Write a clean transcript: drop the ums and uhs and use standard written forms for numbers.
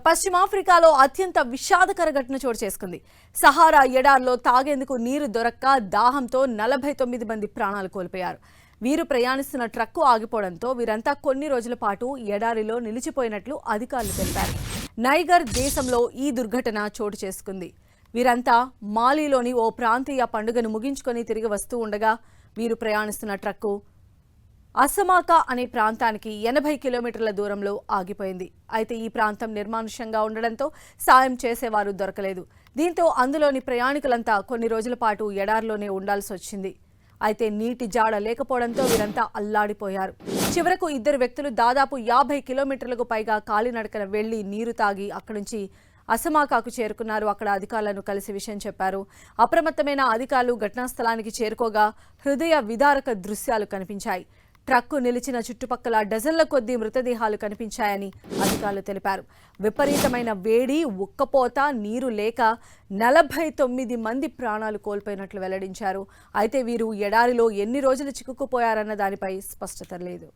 పశ్చిమాఫ్రికాలో అత్యంత విషాదకర ఘటన చోటు చేసుకుంది. సహారా ఎడారిలో తాగేందుకు నీరు దొరక్క దాహంతో 49 మంది ప్రాణాలు కోల్పోయారు. వీరు ప్రయాణిస్తున్న ట్రక్కు ఆగిపోవడంతో వీరంతా కొన్ని రోజుల పాటు ఎడారిలో నిలిచిపోయినట్లు అధికారులు తెలిపారు. నైగర్ దేశంలో ఈ దుర్ఘటన చోటు చేసుకుంది. వీరంతా మాలీలోని ఓ ప్రాంతీయ పండుగను ముగించుకొని తిరిగి వస్తూ ఉండగా వీరు ప్రయాణిస్తున్న ట్రక్కు అసమాకా అనే ప్రాంతానికి 80 కిలోమీటర్ల దూరంలో ఆగిపోయింది. అయితే ఈ ప్రాంతం నిర్మానుష్యంగా ఉండడంతో సాయం చేసేవారు దొరకలేదు. దీంతో అందులోని ప్రయాణికులంతా కొన్ని రోజుల పాటు ఎడారిలోనే ఉండాల్సి వచ్చింది. అయితే నీటి జాడ లేకపోవడంతో వీరంతా అల్లాడిపోయారు. చివరకు ఇద్దరు వ్యక్తులు దాదాపు 50 కిలోమీటర్లకు పైగా కాలినడకన వెళ్లి నీరు తాగి అక్కడి నుంచి అసమాకాకు చేరుకున్నారు. అక్కడ అధికారులను కలిసి విషయం చెప్పారు. అప్రమత్తమైన అధికారులు ఘటనా స్థలానికి చేరుకోగా హృదయ విదారక దృశ్యాలు కనిపించాయి. ట్రక్కు నిలిచిన చుట్టుపక్కల డజన్ల కొద్దీ మృతదేహాలు కనిపించాయని అధికారులు తెలిపారు. విపరీతమైన వేడి, ఉక్కపోత, నీరు లేక 49 మంది ప్రాణాలు కోల్పోయినట్లు వెల్లడించారు. అయితే వీరు ఎడారిలో ఎన్ని రోజులు చిక్కుకుపోయారన్న దానిపై స్పష్టత లేదు.